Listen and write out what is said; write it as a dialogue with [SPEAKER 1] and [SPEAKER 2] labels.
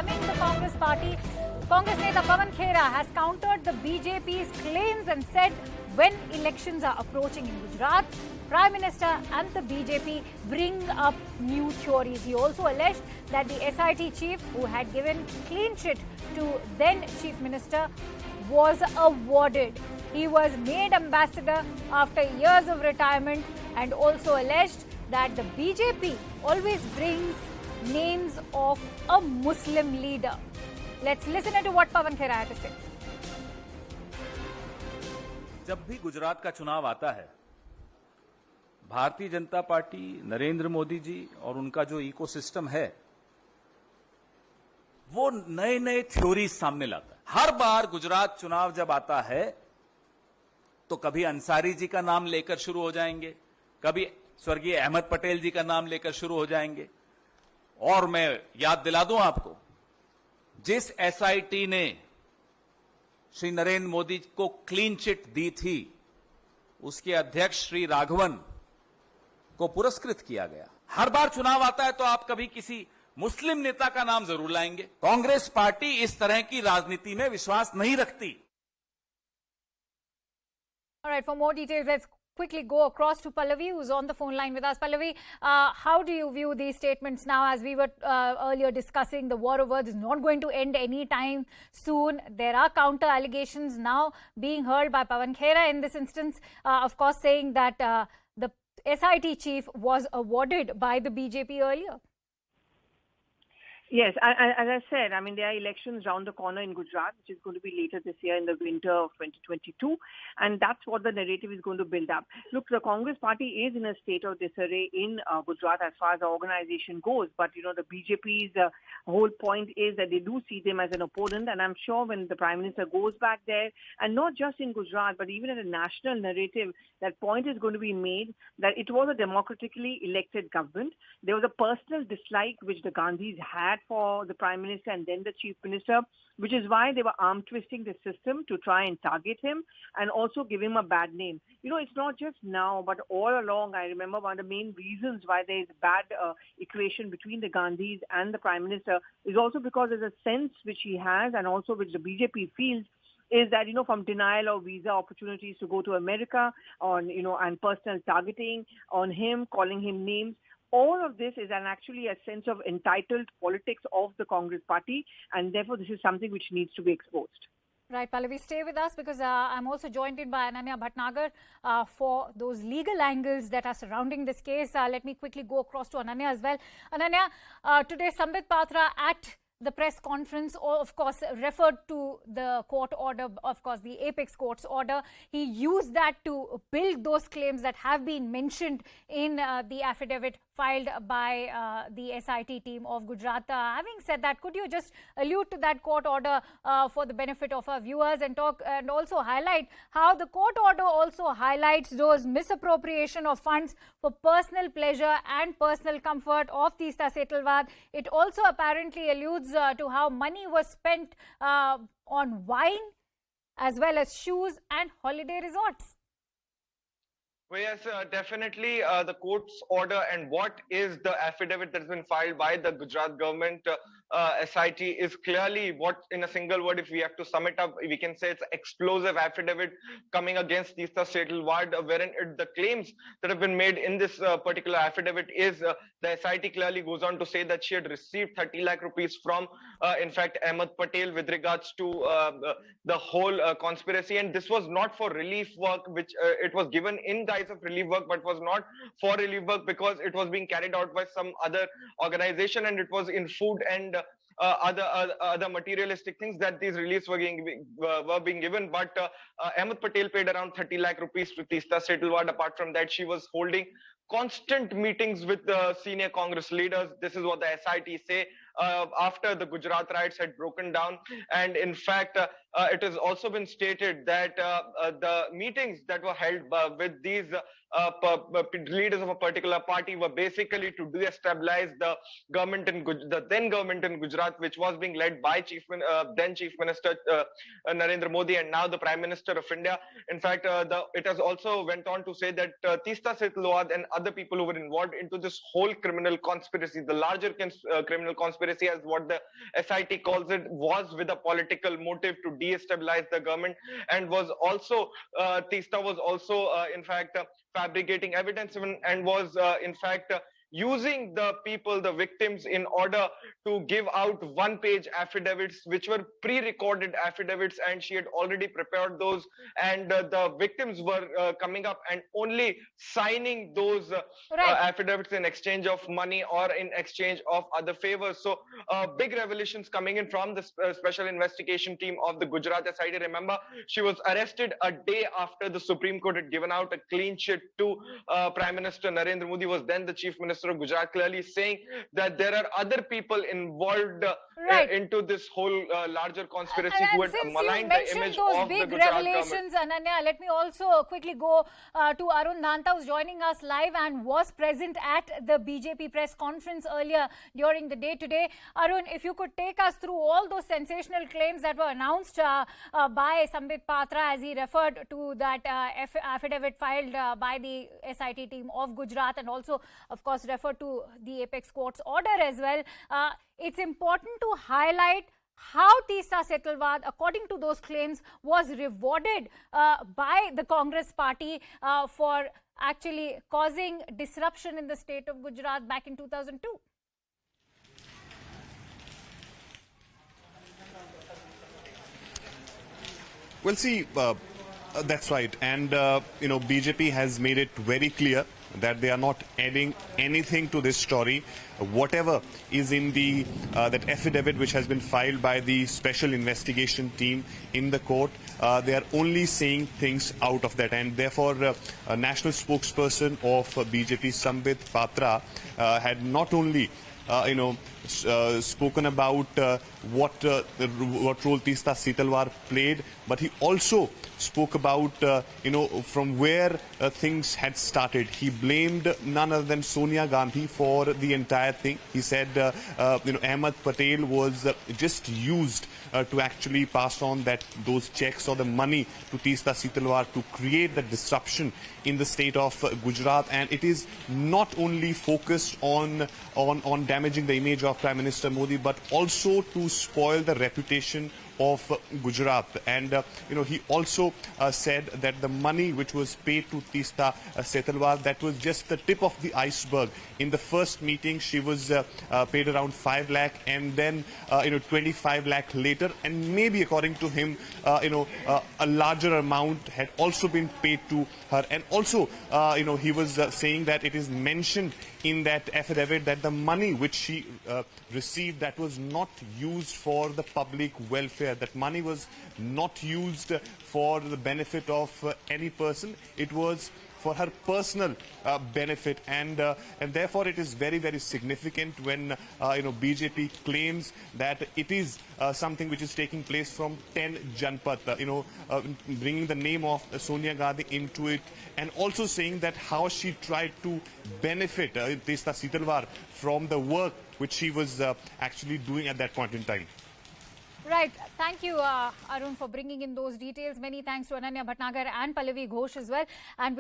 [SPEAKER 1] slamming the Congress party. Congress Neta Pawan Khera has countered the BJP's claims and said when elections are approaching in Gujarat, Prime Minister and the BJP bring up new theories. He also alleged that the SIT chief, who had given clean sheet to then Chief Minister, was awarded. He was made ambassador after years of retirement and also alleged that the BJP always brings names of a Muslim leader. Let's listen to what Pawan Khera had to say.
[SPEAKER 2] जब भी गुजरात का चुनाव आता है, Bharatiya Janata party, Narendra Modi ji और उनका जो ecosystem है, वो नए नए थ्योरीज सामने लाता है। हर बार गुजरात चुनाव जब आता है तो कभी अंसारी जी का नाम लेकर शुरू हो जाएंगे, कभी स्वर्गीय अहमद पटेल जी का नाम लेकर शुरू हो जाएंगे। और मैं याद दिला दूं आपको, जिस एसआईटी ने श्री नरेंद्र मोदी को क्लीन चिट दी थी, उसके अध्यक्ष श्री राघवन को पुरस्कृत किया गया। हर बार चुनाव आता है तो आप कभी किसी मुस्लिम नेता का नाम जरूर लाएंगे। कांग्रेस पार्टी इस तरह की राजनीति में विश्वास नहीं रखती।
[SPEAKER 1] All right, for more details, let's quickly go across to Pallavi, who's on the phone line with us. Pallavi, how do you view these statements now? As we were earlier discussing, the war of words is not going to end anytime soon. There are counter allegations now being heard by Pawan Khera in this instance, of course, saying that the SIT chief was awarded by the BJP earlier.
[SPEAKER 3] Yes, as I said, I mean, there are elections round the corner in Gujarat, which is going to be later this year in the winter of 2022. And that's what the narrative is going to build up. Look, the Congress party is in a state of disarray in Gujarat as far as the organization goes. But, you know, the BJP's whole point is that they do see them as an opponent. And I'm sure when the Prime Minister goes back there, and not just in Gujarat, but even at a national narrative, that point is going to be made that it was a democratically elected government. There was a personal dislike which the Gandhis had for the Prime Minister and then the Chief Minister, which is why they were arm twisting the system to try and target him and also give him a bad name. You know, it's not just now, but all along. I remember one of the main reasons why there is a bad equation between the Gandhis and the Prime Minister is also because there's a sense which he has and also which the BJP feels is that, you know, from denial of visa opportunities to go to America on, you know, and personal targeting on him, calling him names. All of this is actually a sense of entitled politics of the Congress party, and therefore this is something which needs to be exposed.
[SPEAKER 1] Right, Pallavi, stay with us because I'm also joined in by Ananya Bhatnagar for those legal angles that are surrounding this case. Let me quickly go across to Ananya as well. Ananya, today Sambit Patra at the press conference, of course, referred to the court order, of course, the apex court's order. He used that to build those claims that have been mentioned in the affidavit filed by the SIT team of Gujarat. Having said that, could you just allude to that court order for the benefit of our viewers and talk and also highlight how the court order also highlights those misappropriation of funds for personal pleasure and personal comfort of Teesta Setalvad. It also apparently alludes to how money was spent on wine as well as shoes and holiday resorts.
[SPEAKER 4] Well, yes, definitely the court's order and what is the affidavit that has been filed by the Gujarat government SIT is clearly what, in a single word, if we have to sum it up, we can say it's explosive affidavit coming against Teesta Setalvad, wherein the claims that have been made in this particular affidavit is the SIT clearly goes on to say that she had received 30 lakh rupees from, in fact, Ahmed Patel with regards to the whole conspiracy. And this was not for relief work, which it was given in guise of relief work, but was not for relief work because it was being carried out by some other organization and it was in food and other materialistic things that these reliefs were being given. But Ahmed Patel paid around 30 lakh rupees to Teesta Setalvad. Apart from that, she was holding constant meetings with the senior Congress leaders. This is what the SIT say after the Gujarat riots had broken down. And in fact, it has also been stated that the meetings that were held with these leaders of a particular party were basically to destabilize the government the then government in Gujarat, which was being led by then Chief Minister Narendra Modi, and now the Prime Minister of India. In fact, it has also went on to say that Teesta Setalvad and other people who were involved into this whole criminal conspiracy, the larger criminal conspiracy, as what the SIT calls it, was with a political motive to destabilize the government, and was also Teesta was also in fact fabricating evidence and was in fact using the people, the victims, in order to give out one-page affidavits, which were pre-recorded affidavits, and she had already prepared those, and the victims were coming up and only signing those affidavits in exchange of money or in exchange of other favors. So big revelations coming in from the special investigation team of the Gujarat SIT. Remember, she was arrested a day after the Supreme Court had given out a clean sheet to Prime Minister Narendra Modi, was then the Chief Minister of Gujarat, clearly saying that there are other people involved into this whole larger conspiracy who had maligned the image of the Gujarat government.
[SPEAKER 1] Ananya, let me also quickly go to Arun Nanta, who's joining us live and was present at the BJP press conference earlier during the day today. Arun, if you could take us through all those sensational claims that were announced by Sambit Patra, as he referred to that affidavit filed by the SIT team of Gujarat, and also, of course, referred to the Apex Court's order as well. It's important to highlight how Teesta Setalvad, according to those claims, was rewarded by the Congress party for actually causing disruption in the state of Gujarat back in 2002.
[SPEAKER 5] Well, see, that's right. And, BJP has made it very clear that they are not adding anything to this story. Whatever is in the that affidavit which has been filed by the special investigation team in the court, they are only saying things out of that. And therefore, a national spokesperson of BJP, Sambit Patra, had not only spoken about what role Teesta Setalvad played, but he also spoke about, from where things had started. He blamed none other than Sonia Gandhi for the entire thing. He said, Ahmed Patel was just used to actually pass on those checks or the money to Teesta Setalvad to create the disruption in the state of Gujarat. And it is not only focused on damaging the image of Prime Minister Modi, but also to spoil the reputation of Gujarat. And, he also said that the money which was paid to Teesta Setalvad, that was just the tip of the iceberg. In the first meeting, she was paid around 5 lakh, and then, 25 lakh later. And maybe, according to him, a larger amount had also been paid to her. And also, he was saying that it is mentioned in that affidavit that the money which she received, that was not used for the public welfare. That money was not used for the benefit of any person. It was for her personal benefit, and therefore it is very, very significant when BJP claims that it is something which is taking place from 10 Janpat, bringing the name of Sonia Gandhi into it, and also saying that how she tried to benefit Teesta Setalvad from the work which she was actually doing at that point in time.
[SPEAKER 1] Right. Thank you, Arun, for bringing in those details. Many thanks to Ananya Bhatnagar and Pallavi Ghosh as well. And